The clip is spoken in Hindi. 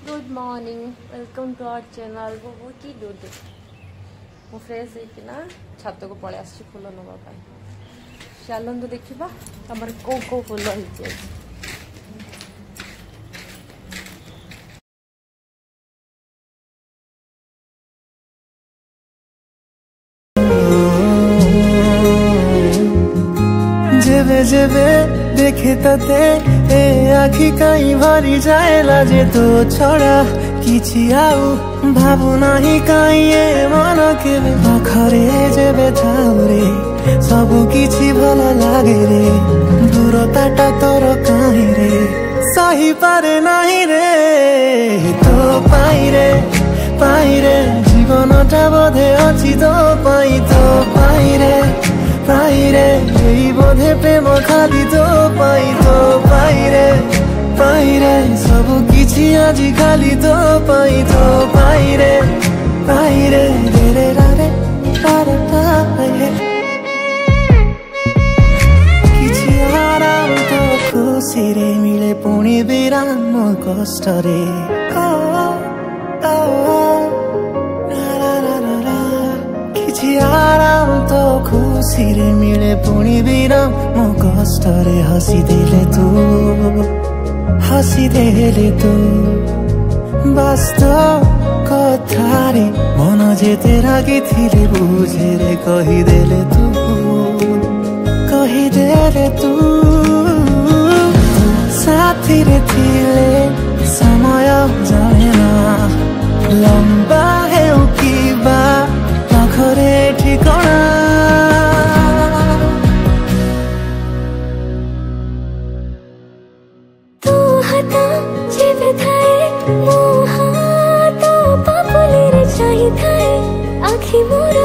good morning welcome to our channel वो की डूड मु फ्रेश होना छात को पलि आस फुल नापी चलतु देखा आम कौ कौ फुल हो जेबे जेबे देखे तते ए आखि कहीं भरी जाए लाजे तो छड़ा किछि आउ भावु नाही कहीं ए मन के पाखरे जेबे थाउ रे सबु किछि भल लागे रे दूरताटा तोर काहे रे सही पारे नाही रे तो पाई रे जीवनटा बोधे अछि तो पाई रे यही बोधे प्रेम खाली तो पाई रे सब किछि आजि खाली तो पाई रे रे रे रे रे किछि आराम तो खुशी रे मिले पुणी विराम कष्ट रे किछि आराम तो खुशी रे मिले पुणी विराम मो कष्ट रे हसी देले तू वास्तव कथारे मन जेते रागी थिले बुझे रे कहिदेले तू साथी रे थिले समय जाने ना लंबा है किबा पाखरे ठिकाना तू हता जेबे थाए मोहा तो पापुले रे चाहि थाए आखि मोर